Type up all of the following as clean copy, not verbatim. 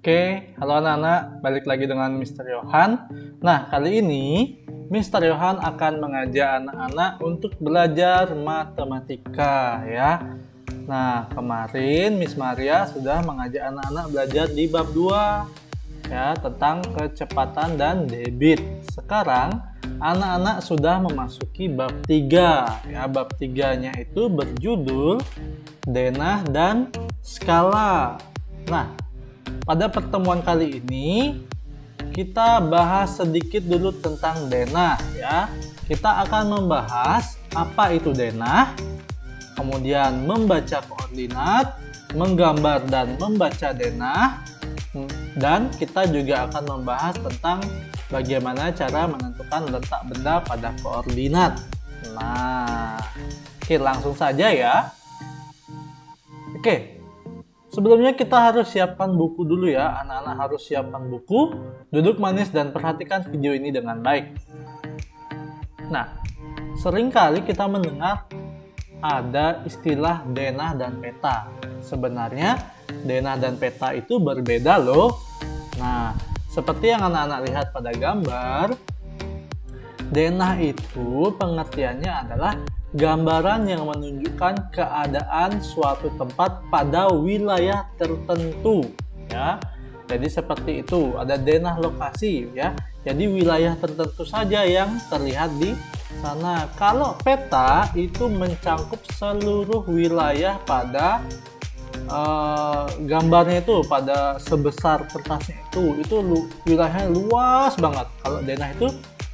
Oke, halo anak-anak, balik lagi dengan Mr. Yohan. Nah, kali ini Mr. Yohan akan mengajak anak-anak untuk belajar matematika ya. Nah, kemarin Miss Maria sudah mengajak anak-anak belajar di bab 2 ya, tentang kecepatan dan debit. Sekarang anak-anak sudah memasuki bab 3 ya. Bab 3-nya itu berjudul denah dan skala. Nah, pada pertemuan kali ini kita bahas sedikit dulu tentang denah ya. Kita akan membahas apa itu denah, kemudian membaca koordinat, menggambar dan membaca denah, dan kita juga akan membahas tentang bagaimana cara menentukan letak benda pada koordinat. Nah, oke, langsung saja ya. Oke. Sebelumnya kita harus siapkan buku dulu ya, anak-anak harus siapkan buku, duduk manis dan perhatikan video ini dengan baik. Nah, seringkali kita mendengar ada istilah denah dan peta. Sebenarnya denah dan peta itu berbeda loh. Nah, seperti yang anak-anak lihat pada gambar, denah itu pengertiannya adalah gambaran yang menunjukkan keadaan suatu tempat pada wilayah tertentu ya. Jadi seperti itu, ada denah lokasi ya. Jadi wilayah tertentu saja yang terlihat di sana. Kalau peta itu mencangkup seluruh wilayah pada gambarnya itu, pada sebesar kertasnya itu wilayahnya luas banget. Kalau denah itu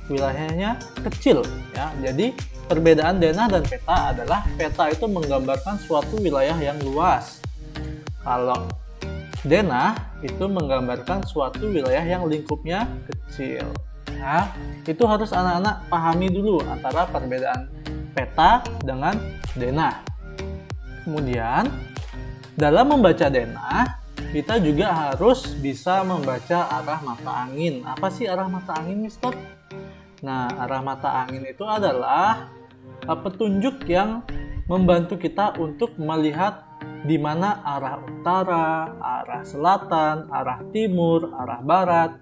wilayahnya kecil ya. Jadi perbedaan denah dan peta adalah peta itu menggambarkan suatu wilayah yang luas. Kalau denah itu menggambarkan suatu wilayah yang lingkupnya kecil. Nah, itu harus anak-anak pahami dulu antara perbedaan peta dengan denah. Kemudian, dalam membaca denah, kita juga harus bisa membaca arah mata angin. Apa sih arah mata angin, Mister? Nah, arah mata angin itu adalah petunjuk yang membantu kita untuk melihat di mana arah utara, arah selatan, arah timur, arah barat.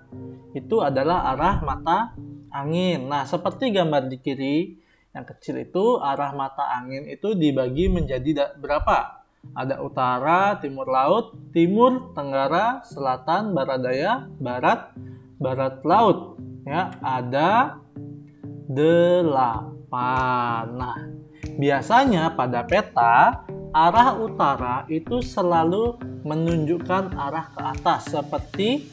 Itu adalah arah mata angin. Nah, seperti gambar di kiri yang kecil itu, arah mata angin itu dibagi menjadi berapa? Ada utara, timur laut, timur, tenggara, selatan, barat daya, barat, barat laut. Ya, ada 8. Nah, biasanya pada peta, arah utara itu selalu menunjukkan arah ke atas seperti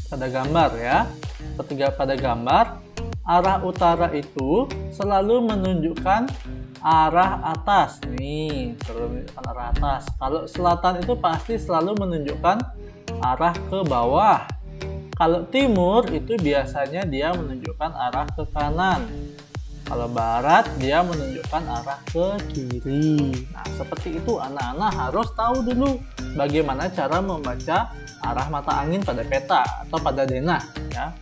pada gambar ya. Seperti pada gambar, arah utara itu selalu menunjukkan arah atas. Nih, selalu menunjukkan arah atas. Kalau selatan itu pasti selalu menunjukkan arah ke bawah. Kalau timur itu biasanya dia menunjukkan arah ke kanan. Kalau barat dia menunjukkan arah ke kiri. Nah, seperti itu anak-anak harus tahu dulu bagaimana cara membaca arah mata angin pada peta atau pada denah ya.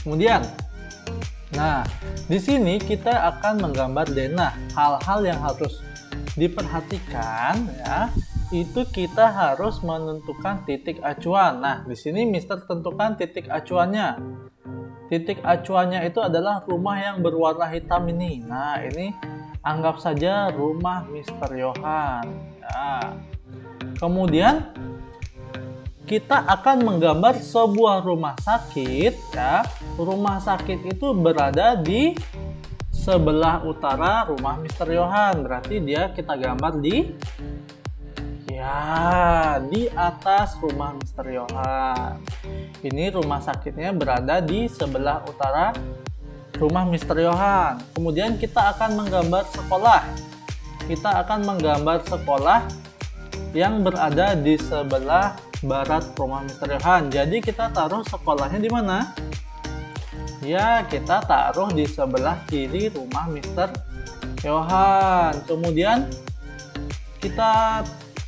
Kemudian, nah, di sini kita akan menggambar denah. Hal-hal yang harus diperhatikan ya, itu kita harus menentukan titik acuan. Nah, di sini Mister tentukan titik acuannya. Titik acuannya itu adalah rumah yang berwarna hitam ini. Nah, ini anggap saja rumah Mr. Yohan. Ya. Kemudian kita akan menggambar sebuah rumah sakit. Ya. Rumah sakit itu berada di sebelah utara rumah Mr. Yohan. Berarti dia kita gambar di atas rumah Mr. Yohan. Ini rumah sakitnya berada di sebelah utara rumah Mr. Yohan. Kemudian kita akan menggambar sekolah. Kita akan menggambar sekolah yang berada di sebelah barat rumah Mr. Yohan. Jadi kita taruh sekolahnya di mana? Ya, kita taruh di sebelah kiri rumah Mr. Yohan. Kemudian kita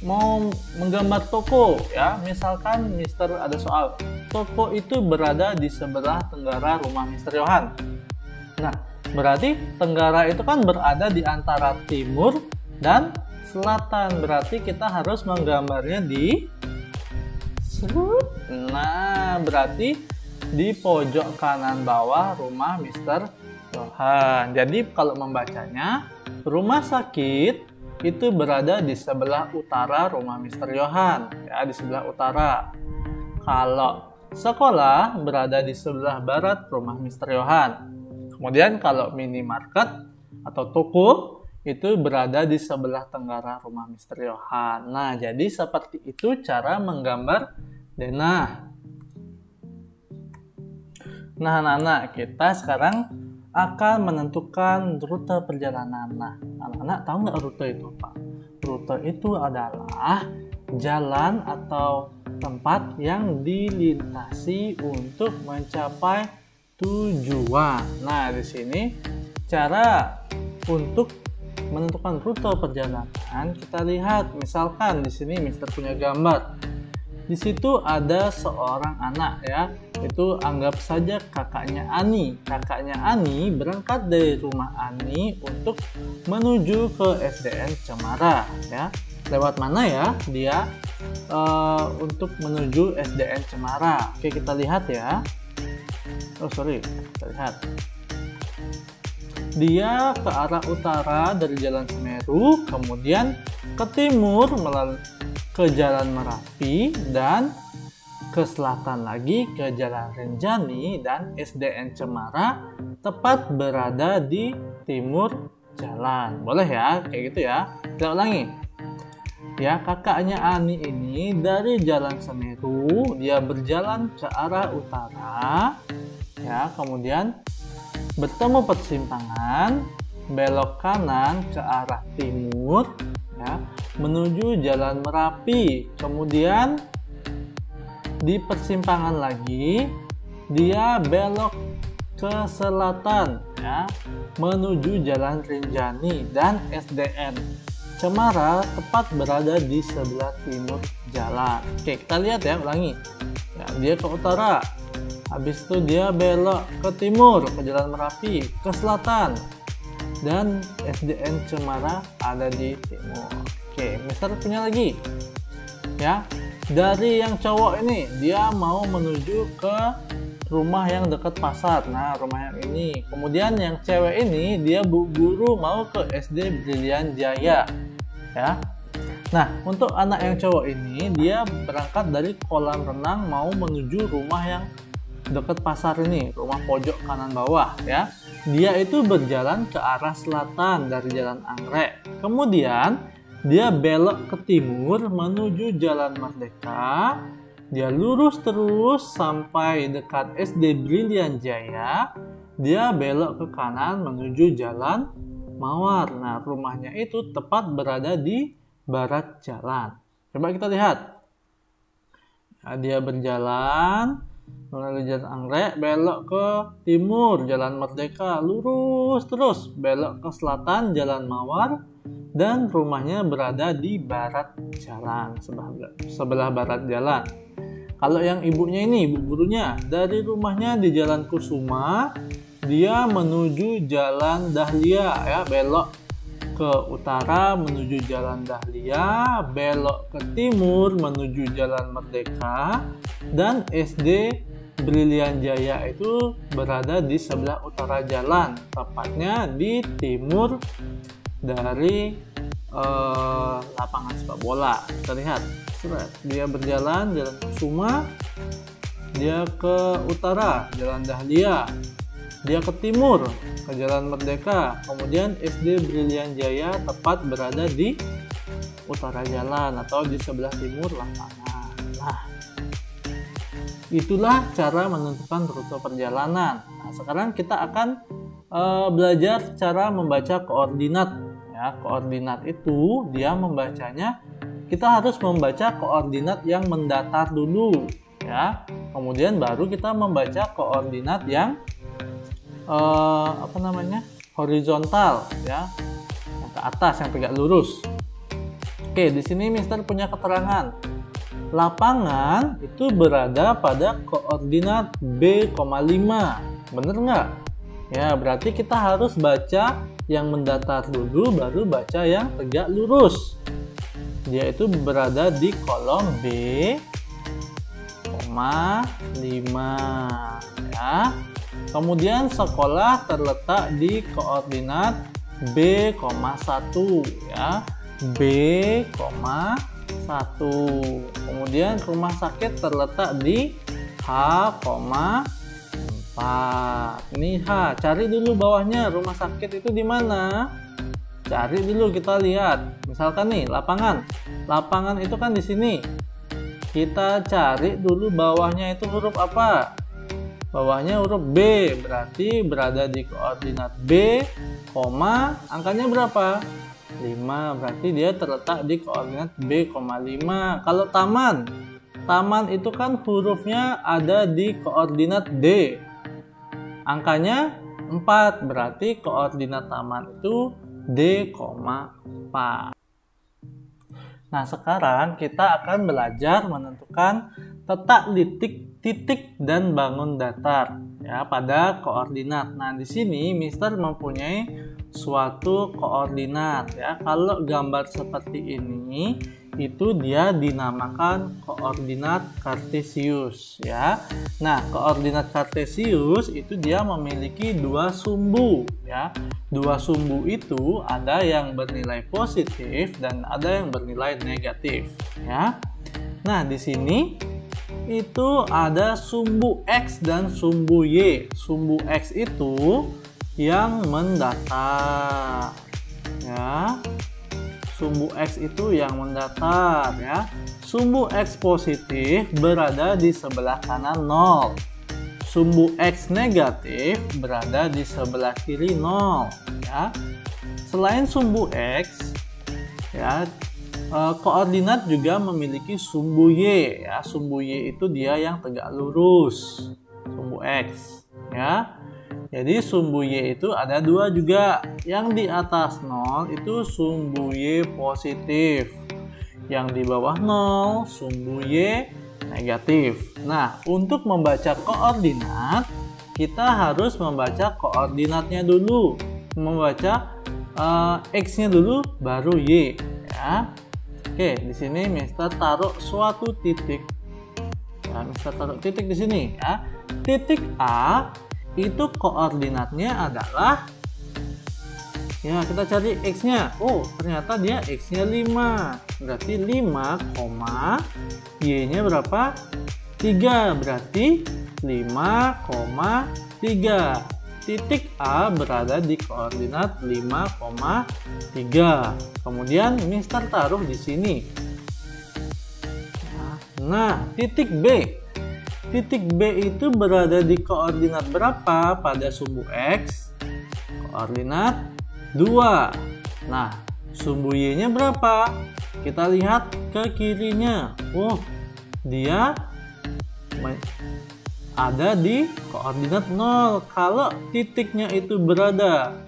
mau menggambar toko ya, misalkan Mister ada soal toko itu berada di sebelah tenggara rumah Mr. Yohan. Nah, berarti tenggara itu kan berada di antara timur dan selatan, berarti kita harus menggambarnya di Nah, berarti di pojok kanan bawah rumah Mr. Johan. Jadi kalau membacanya, rumah sakit itu berada di sebelah utara rumah Mr. Johan, ya, di sebelah utara. Kalau sekolah berada di sebelah barat rumah Mr. Johan. Kemudian kalau minimarket atau toko itu berada di sebelah tenggara rumah Mr. Johan. Nah, jadi seperti itu cara menggambar denah. Nah, anak-anak, kita sekarang akan menentukan rute perjalanan. Nah, anak-anak tahu nggak rute itu apa? Rute itu adalah jalan atau tempat yang dilintasi untuk mencapai tujuan. Nah, di sini cara untuk menentukan rute perjalanan kita lihat. Misalkan di sini Mister punya gambar. Di situ ada seorang anak, ya. Itu anggap saja kakaknya Ani. Kakaknya Ani berangkat dari rumah Ani untuk menuju ke SDN Cemara, ya. Lewat mana ya dia untuk menuju SDN Cemara? Oke, kita lihat ya. Kita lihat. Dia ke arah utara dari Jalan Semeru, kemudian ke timur melalui ke Jalan Merapi, dan ke selatan lagi ke Jalan Renjani, dan SDN Cemara tepat berada di timur jalan. Boleh ya, kayak gitu ya. Kita ulangi. Ya, kakaknya Ani ini dari Jalan Semeru, dia berjalan ke arah utara, ya, kemudian bertemu persimpangan, belok kanan ke arah timur, ya, menuju Jalan Merapi. Kemudian di persimpangan lagi dia belok ke selatan, ya, menuju Jalan Rinjani, dan SDN Cemara tepat berada di sebelah timur jalan. Oke, kita lihat ya, ulangi. Ya, dia ke utara. Habis itu dia belok ke timur, ke Jalan Merapi, ke selatan, dan SDN Cemara ada di timur. Oke, Mister punya lagi. Ya, dari yang cowok ini dia mau menuju ke rumah yang dekat pasar. Nah, rumah yang ini. Kemudian yang cewek ini dia buru mau ke SD Brilian Jaya. Ya. Nah, untuk anak yang cowok ini dia berangkat dari kolam renang mau menuju rumah yang dekat pasar ini, rumah pojok kanan bawah, ya. Dia itu berjalan ke arah selatan dari Jalan Anggrek. Kemudian dia belok ke timur menuju Jalan Merdeka. Dia lurus terus sampai dekat SD Brilian Jaya. Dia belok ke kanan menuju Jalan Mawar. Nah, rumahnya itu tepat berada di barat jalan. Coba kita lihat. Nah, dia berjalan melalui Jalan Anggrek, belok ke timur Jalan Merdeka, lurus terus belok ke selatan Jalan Mawar, dan rumahnya berada di barat jalan, sebelah barat jalan. Kalau yang ibunya ini, ibu gurunya, dari rumahnya di Jalan Kusuma, dia menuju Jalan Dahlia, ya, belok ke utara menuju Jalan Dahlia, belok ke timur menuju Jalan Merdeka, dan SD Brilian Jaya itu berada di sebelah utara jalan, tepatnya di timur dari lapangan sepak bola. Kita lihat, dia berjalan Jalan Kusuma, dia ke utara Jalan Dahlia, dia ke timur ke Jalan Merdeka, kemudian SD Brilian Jaya tepat berada di utara jalan atau di sebelah timur lapangan. Nah, itulah cara menentukan rute perjalanan. Nah, sekarang kita akan belajar cara membaca koordinat. Ya, koordinat itu dia membacanya, kita harus membaca koordinat yang mendatar dulu, ya. Kemudian baru kita membaca koordinat yang horizontal, ya, yang ke atas, yang tegak lurus. Oke, di sini Mister punya keterangan. Lapangan itu berada pada koordinat B,5. Bener nggak? Ya, berarti kita harus baca yang mendatar dulu, baru baca yang tegak lurus. Dia itu berada di kolom B, ya. Kemudian sekolah terletak di koordinat B,1 ya. B,1. Kemudian rumah sakit terletak di H,4. Ini H. Cari dulu bawahnya rumah sakit itu di mana? Cari dulu, kita lihat. Misalkan nih lapangan. Lapangan itu kan di sini. Kita cari dulu bawahnya itu huruf apa? Bawahnya huruf B, berarti berada di koordinat B, angkanya berapa? 5, berarti dia terletak di koordinat B,5. Kalau taman itu kan hurufnya ada di koordinat D, angkanya 4, berarti koordinat taman itu D,4. Nah, sekarang kita akan belajar menentukan letak titik dan bangun datar ya pada koordinat. Nah, di sini Mister mempunyai suatu koordinat ya. Kalau gambar seperti ini itu dia dinamakan koordinat kartesius ya. Nah, koordinat kartesius itu dia memiliki dua sumbu ya. Dua sumbu itu ada yang bernilai positif dan ada yang bernilai negatif ya. Nah, di sini itu ada sumbu X dan sumbu Y. Sumbu X itu yang mendatar ya. Sumbu X itu yang mendatar ya. Sumbu X positif berada di sebelah kanan 0. Sumbu X negatif berada di sebelah kiri 0 ya. Selain sumbu X ya, koordinat juga memiliki sumbu Y ya. Sumbu Y itu dia yang tegak lurus. Sumbu X ya. Jadi sumbu Y itu ada dua juga. Yang di atas 0 itu sumbu Y positif. Yang di bawah 0 sumbu Y negatif. Nah, untuk membaca koordinat, kita harus membaca koordinatnya dulu. Membaca X-nya dulu baru Y ya. Oke, di sini Mister taruh suatu titik. Ya, Mister taruh titik di sini ya. Titik A itu koordinatnya adalah ya, kita cari X-nya. Oh, ternyata dia X-nya 5. Berarti 5, Y-nya berapa? 3. Berarti 5,3. Titik A berada di koordinat 5,3. Kemudian Mister taruh di sini. Nah, titik B. Titik B itu berada di koordinat berapa pada sumbu X? Koordinat 2. Nah, sumbu Y-nya berapa? Kita lihat ke kirinya. Oh, dia ada di koordinat 0. Kalau titiknya itu berada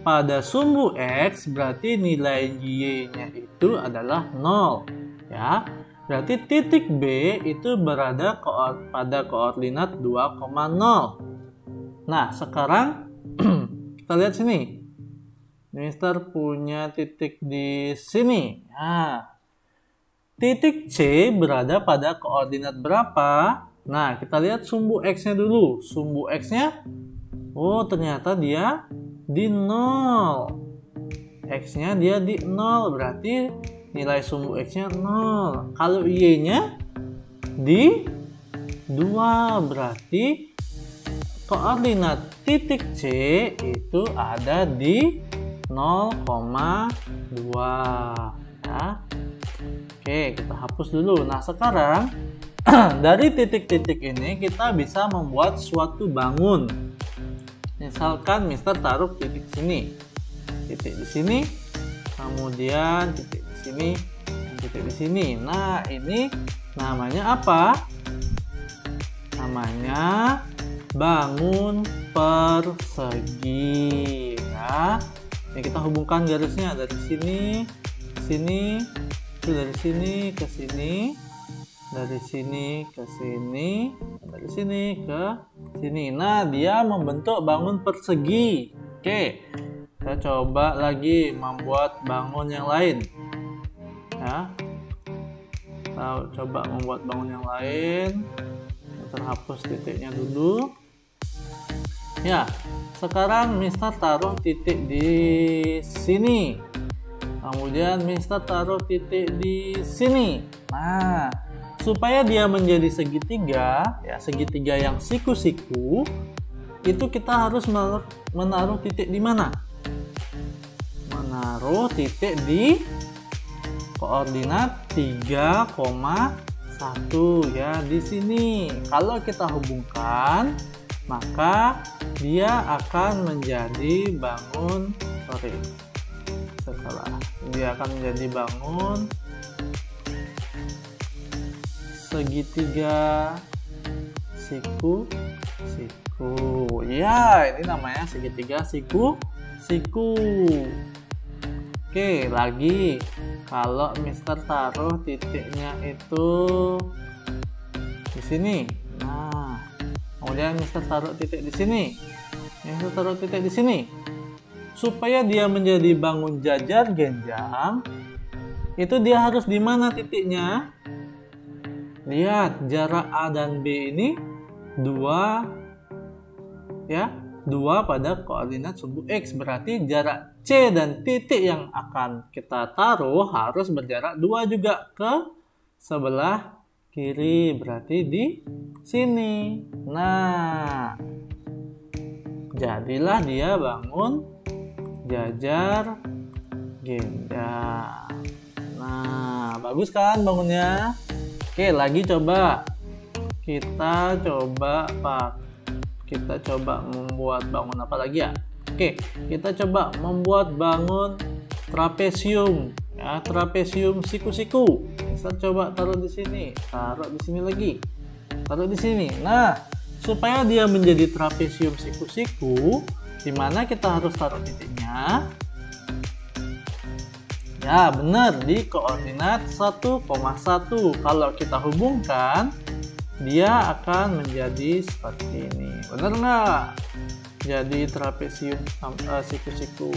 pada sumbu X, berarti nilai Y-nya itu adalah 0. Ya. Berarti titik B itu berada pada koordinat 2,0. Nah, sekarang kita lihat sini. Mister punya titik di sini. Nah, titik C berada pada koordinat berapa? Nah, kita lihat sumbu X-nya dulu. Sumbu X-nya, oh ternyata dia di 0. X-nya dia di 0, berarti nilai sumbu X-nya 0. Kalau Y-nya di 2, berarti koordinat titik C itu ada di 0,2 ya. Oke, kita hapus dulu. Nah, sekarang dari titik-titik ini kita bisa membuat suatu bangun. Misalkan Mister taruh titik sini, titik di sini, kemudian titik di sini, dan titik di sini. Nah, ini namanya apa? Namanya bangun persegi ya. Ini kita hubungkan garisnya dari sini ke sini, dari sini ke sini, dari sini ke sini, dari sini ke sini. Nah, dia membentuk bangun persegi. Oke, kita coba lagi membuat bangun yang lain ya. Kita coba membuat bangun yang lain. Terhapus titiknya dulu. Ya, sekarang Mister taruh titik di sini. Kemudian Mister taruh titik di sini. Nah, supaya dia menjadi segitiga, ya segitiga yang siku-siku, itu kita harus menaruh titik di mana? Menaruh titik di koordinat 3,1 ya di sini. Kalau kita hubungkan, maka dia akan menjadi bangun segitiga siku. Ya, ini namanya segitiga siku. Oke, lagi kalau Mister taruh titiknya itu di sini. Nah, kemudian Mister taruh titik di sini. Mister taruh titik di sini. Supaya dia menjadi bangun jajar genjang, itu dia harus di mana titiknya? Lihat, jarak A dan B ini 2 ya. 2 pada koordinat sumbu X, berarti jarak C dan titik yang akan kita taruh harus berjarak 2 juga ke sebelah kiri, berarti di sini. Nah, jadilah dia bangun jajar genjang. Nah, bagus kan bangunnya? Oke, lagi coba. Kita coba membuat bangun apa lagi ya? Oke, kita coba membuat bangun trapesium ya, trapesium siku-siku. Kita coba taruh di sini, taruh di sini lagi, taruh di sini. Nah, supaya dia menjadi trapesium siku-siku, di mana kita harus taruh titiknya? Ya, benar, di koordinat 1,1. Kalau kita hubungkan, dia akan menjadi seperti ini. Benar nggak? Jadi trapesium siku-siku.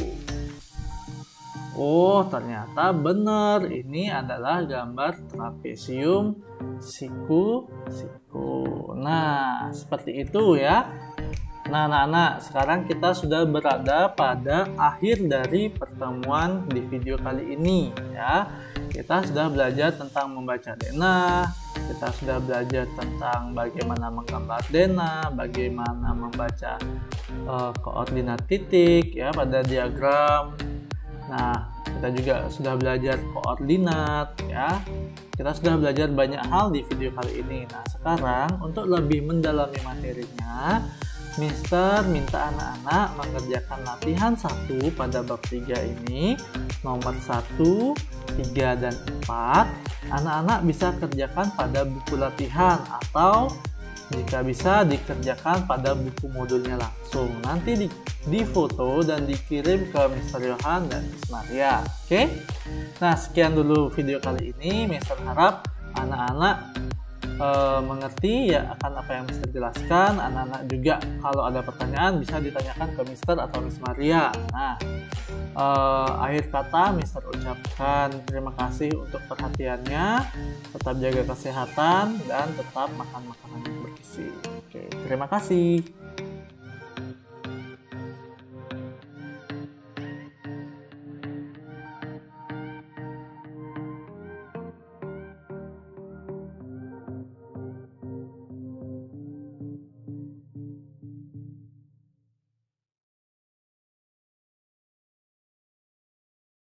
Oh, ternyata benar. Ini adalah gambar trapesium siku-siku. Nah, seperti itu ya. Nah, anak-anak, sekarang kita sudah berada pada akhir dari pertemuan di video kali ini ya. Kita sudah belajar tentang membaca denah, kita sudah belajar tentang bagaimana menggambar denah, bagaimana membaca koordinat titik ya pada diagram. Nah, kita juga sudah belajar koordinat ya. Kita sudah belajar banyak hal di video kali ini. Nah, sekarang untuk lebih mendalami materinya, Mister minta anak-anak mengerjakan latihan 1 pada bab 3 ini, nomor 1, 3, dan 4. Anak-anak bisa kerjakan pada buku latihan atau jika bisa dikerjakan pada buku modulnya langsung. Nanti di foto dan dikirim ke Mister Yohan dan Miss Maria. Oke? Nah, sekian dulu video kali ini. Mister harap anak-anak mengerti ya akan apa yang Mister jelaskan. Anak-anak juga kalau ada pertanyaan bisa ditanyakan ke Mister atau Miss Maria. Nah, akhir kata Mister ucapkan terima kasih untuk perhatiannya, tetap jaga kesehatan dan tetap makan makanan yang bergizi. Oke, terima kasih.